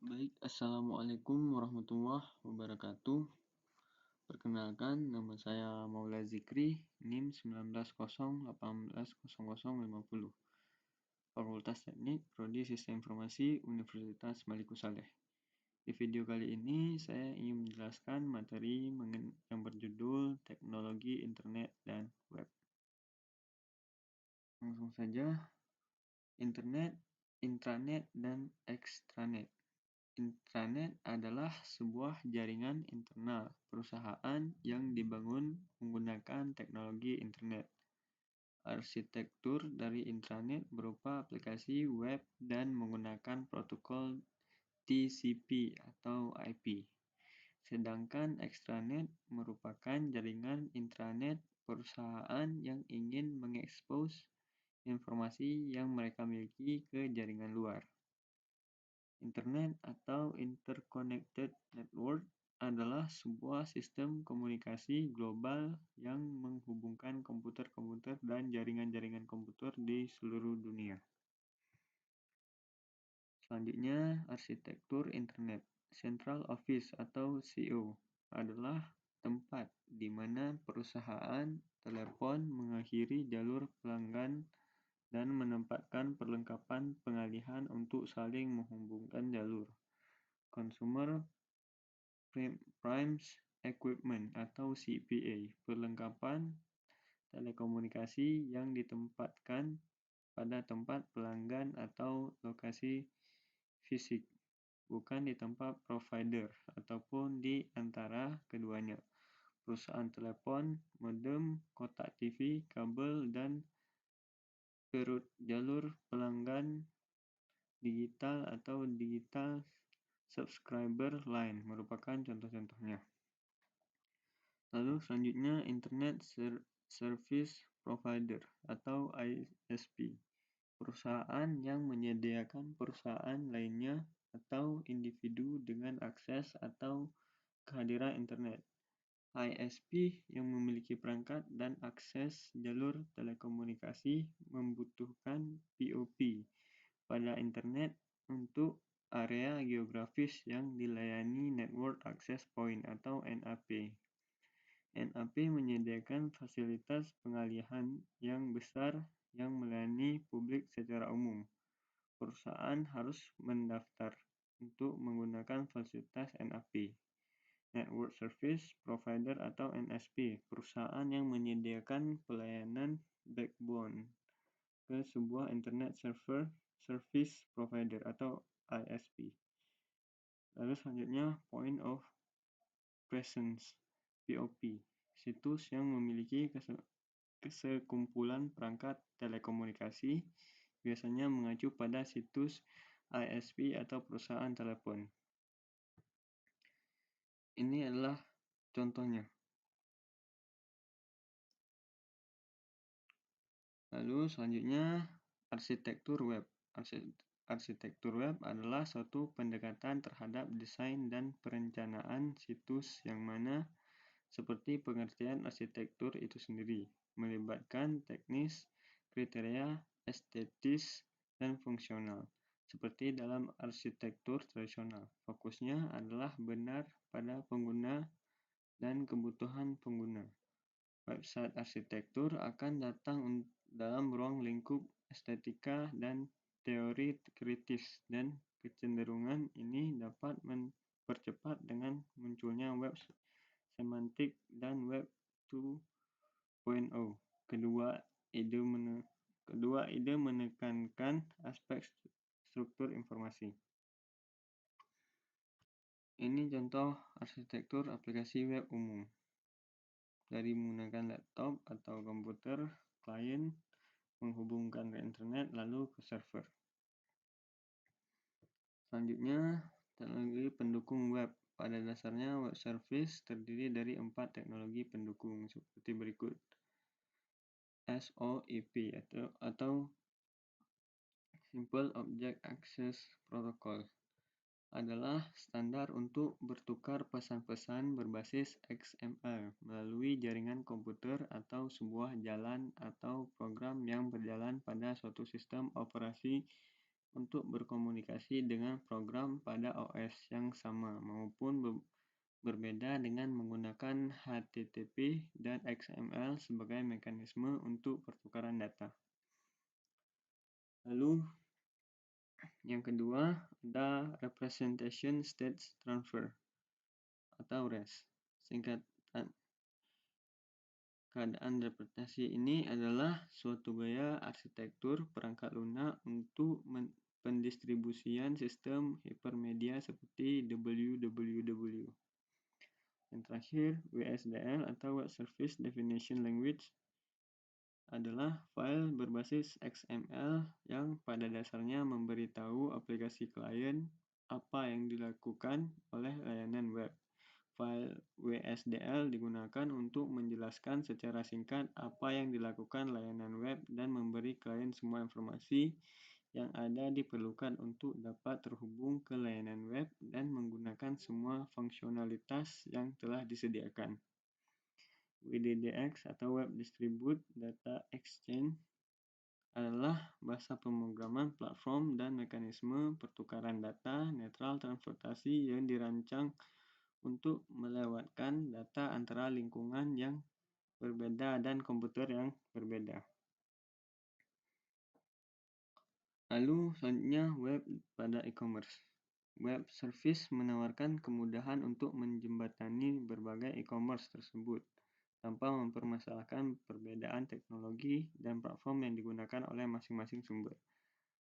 Baik, Assalamualaikum warahmatullahi wabarakatuh. Perkenalkan, nama saya Maula Zikri, NIM 1901810050, Fakultas Teknik, Prodi Sistem Informasi, Universitas Maliku Saleh. Di video kali ini, saya ingin menjelaskan materi yang berjudul Teknologi Internet dan Web. Langsung saja, Internet, Intranet, dan Extranet. Intranet adalah sebuah jaringan internal perusahaan yang dibangun menggunakan teknologi internet. Arsitektur dari intranet berupa aplikasi web dan menggunakan protokol TCP atau IP. Sedangkan extranet merupakan jaringan intranet perusahaan yang ingin mengekspos informasi yang mereka miliki ke jaringan luar. Internet atau Interconnected Network adalah sebuah sistem komunikasi global yang menghubungkan komputer-komputer dan jaringan-jaringan komputer di seluruh dunia. Selanjutnya, arsitektur internet. Central Office atau CO adalah tempat di mana perusahaan telepon mengakhiri jalur pelanggan dan menempatkan perlengkapan pengalihan untuk saling menghubungkan jalur. Consumer Primes Equipment atau CPA, perlengkapan telekomunikasi yang ditempatkan pada tempat pelanggan atau lokasi fisik, bukan di tempat provider ataupun di antara keduanya. Perusahaan telepon, modem, kotak TV, kabel, dan perut jalur pelanggan digital atau digital subscriber line merupakan contoh-contohnya. Lalu selanjutnya Internet Service Provider atau ISP, perusahaan yang menyediakan perusahaan lainnya atau individu dengan akses atau kehadiran internet. ISP yang memiliki perangkat dan akses jalur telekomunikasi membutuhkan POP pada internet untuk area geografis yang dilayani Network Access Point atau NAP. NAP menyediakan fasilitas pengalihan yang besar yang melayani publik secara umum. Perusahaan harus mendaftar untuk menggunakan fasilitas NAP. Network Service Provider atau NSP, perusahaan yang menyediakan pelayanan backbone ke sebuah Internet Service Provider atau ISP. Lalu selanjutnya Point of Presence POP, situs yang memiliki sekumpulan perangkat telekomunikasi, biasanya mengacu pada situs ISP atau perusahaan telepon. Ini adalah contohnya. Lalu selanjutnya arsitektur web. Arsitektur web adalah suatu pendekatan terhadap desain dan perencanaan situs yang mana seperti pengertian arsitektur itu sendiri, melibatkan teknis, kriteria, estetis, dan fungsional. Seperti dalam arsitektur tradisional, fokusnya adalah benar pada pengguna dan kebutuhan pengguna. Website arsitektur akan datang dalam ruang lingkup estetika dan teori kritis, dan kecenderungan ini dapat mempercepat dengan munculnya web semantik dan web 2.0. Kedua ide menekankan aspek struktur informasi. Ini contoh arsitektur aplikasi web umum. Dari menggunakan laptop atau komputer klien menghubungkan ke internet lalu ke server. Selanjutnya, teknologi pendukung web. Pada dasarnya, web service terdiri dari 4 teknologi pendukung seperti berikut. SOAP atau Simple Object Access Protocol adalah standar untuk bertukar pesan-pesan berbasis XML melalui jaringan komputer atau sebuah jalan atau program yang berjalan pada suatu sistem operasi untuk berkomunikasi dengan program pada OS yang sama maupun berbeda dengan menggunakan HTTP dan XML sebagai mekanisme untuk pertukaran data. Lalu yang kedua ada Representation State Transfer atau REST. Singkatan keadaan representasi ini adalah suatu gaya arsitektur perangkat lunak untuk pendistribusian sistem hipermedia seperti www. Yang terakhir, WSDL atau Web Service Definition Language adalah file berbasis XML yang pada dasarnya memberitahu aplikasi klien apa yang dilakukan oleh layanan web. File WSDL digunakan untuk menjelaskan secara singkat apa yang dilakukan layanan web dan memberi klien semua informasi yang ada diperlukan untuk dapat terhubung ke layanan web dan menggunakan semua fungsionalitas yang telah disediakan. WDDX atau Web Distributed Data Exchange adalah bahasa pemrograman platform dan mekanisme pertukaran data netral transportasi yang dirancang untuk melewatkan data antara lingkungan yang berbeda dan komputer yang berbeda. Lalu selanjutnya web pada e-commerce. Web service menawarkan kemudahan untuk menjembatani berbagai e-commerce tersebut tanpa mempermasalahkan perbedaan teknologi dan platform yang digunakan oleh masing-masing sumber.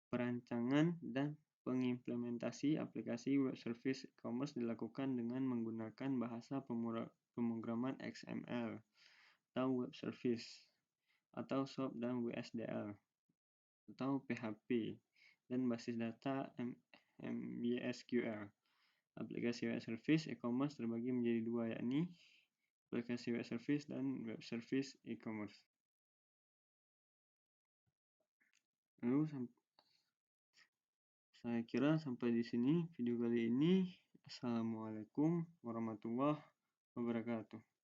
Perancangan dan pengimplementasi aplikasi web service e-commerce dilakukan dengan menggunakan bahasa pemrograman XML atau web service atau SOAP dan WSDL atau PHP dan basis data MySQL. Aplikasi web service e-commerce terbagi menjadi dua, yakni aplikasi web service dan web service e-commerce. Lalu saya kira sampai di sini video kali ini. Assalamualaikum warahmatullahi wabarakatuh.